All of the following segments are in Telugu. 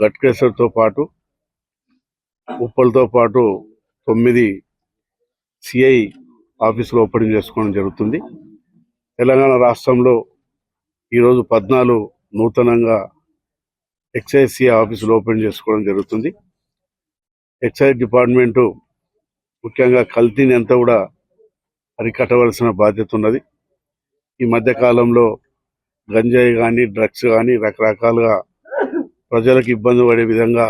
గట్కేశ్వర్తో పాటు ఉప్పల్తో పాటు 9 సిఐ ఆఫీసులు ఓపెనింగ్ చేసుకోవడం జరుగుతుంది. తెలంగాణ రాష్ట్రంలో ఈరోజు 14 నూతనంగా ఎక్సైజ్ సిఐ ఆఫీసులు ఓపెన్ చేసుకోవడం జరుగుతుంది. ఎక్సైజ్ డిపార్ట్మెంటు ముఖ్యంగా కల్తీని అంతా కూడా అరికట్టవలసిన బాధ్యత ఉన్నది. ఈ మధ్యకాలంలో గంజాయి కానీ డ్రగ్స్ కానీ రకరకాలుగా ప్రజలకు ఇబ్బంది పడే విధంగా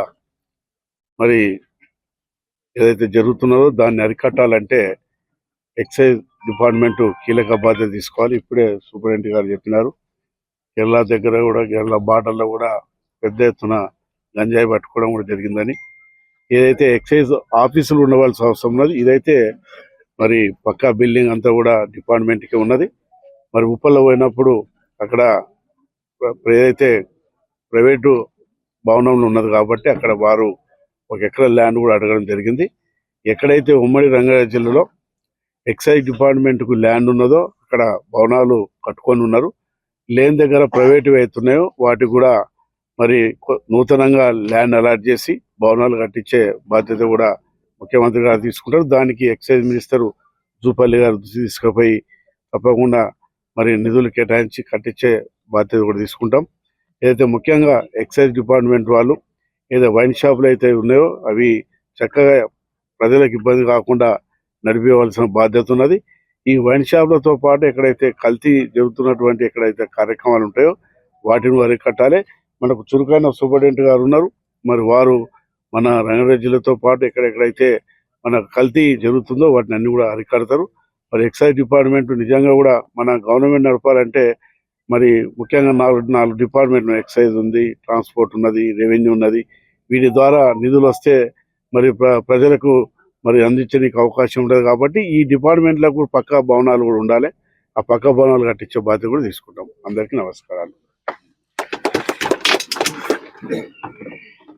మరి ఏదైతే జరుగుతున్నదో దాన్ని అరికట్టాలంటే ఎక్సైజ్ డిపార్ట్మెంటు కీలక బాధ్యత తీసుకోవాలి. ఇప్పుడే సూపరింటెండెంట్ గారు చెప్పినారు. కేరళ దగ్గర కూడా కేరళ బార్డర్లో కూడా పెద్ద ఎత్తున గంజాయి పట్టుకోవడం కూడా జరిగిందని. ఏదైతే ఎక్సైజ్ ఆఫీసులు ఉండవలసిన అవసరం ఉన్నది, ఇదైతే మరి పక్కా బిల్డింగ్ అంతా కూడా డిపార్ట్మెంట్కి ఉన్నది. మరి ఉప్పల్లో పోయినప్పుడు అక్కడ ఏదైతే ప్రైవేటు భవనంలో ఉన్నది కాబట్టి అక్కడ వారు 1 ఎకరా ల్యాండ్ కూడా అడగడం జరిగింది. ఎక్కడైతే ఉమ్మడి రంగారెడ్డి జిల్లాలో ఎక్సైజ్ డిపార్ట్మెంట్కు ల్యాండ్ ఉన్నదో అక్కడ భవనాలు కట్టుకొని ఉన్నారు. లేని దగ్గర ప్రైవేటువి అవుతున్నాయో వాటికి కూడా మరి నూతనంగా ల్యాండ్ అలాట్ చేసి భవనాలు కట్టించే బాధ్యత కూడా ముఖ్యమంత్రి గారు తీసుకుంటారు. దానికి ఎక్సైజ్ మినిస్టర్ జూపల్లి గారు తీసుకుపోయి తప్పకుండా మరి నిధులు కేటాయించి కట్టించే బాధ్యత కూడా తీసుకుంటాం. ఏదైతే ముఖ్యంగా ఎక్సైజ్ డిపార్ట్మెంట్ వాళ్ళు ఏదో వైన్ షాపులు అయితే ఉన్నాయో అవి చక్కగా ప్రజలకు ఇబ్బంది కాకుండా నడిపేయవలసిన బాధ్యత ఉన్నది. ఈ వైన్ షాపులతో పాటు ఎక్కడైతే కల్తీ జరుగుతున్నటువంటి ఎక్కడైతే కార్యక్రమాలు ఉంటాయో వాటిని అరికట్టాలి. మనకు చురుకైన సూపరింటెండెంట్ గారు ఉన్నారు. మరి వారు మన రంగారెడ్డి జిల్లాతో పాటు ఎక్కడెక్కడైతే మన కల్తీ జరుగుతుందో వాటిని అన్ని కూడా అరికడతారు. మరి ఎక్సైజ్ డిపార్ట్మెంట్ నిజంగా కూడా మన గవర్నమెంట్ నడపాలంటే మరి ముఖ్యంగా 4 డిపార్ట్మెంట్ ఎక్సైజ్ ఉంది, ట్రాన్స్పోర్ట్ ఉన్నది, రెవెన్యూ ఉన్నది. వీటి ద్వారా నిధులు వస్తే మరి ప్రజలకు మరి అందించడానికి అవకాశం ఉండదు. కాబట్టి ఈ డిపార్ట్మెంట్లకు పక్కా భవనాలు కూడా ఉండాలి. ఆ పక్కా భవనాలు కట్టించే బాధ్యత కూడా తీసుకుంటాం. అందరికీ నమస్కారాలు.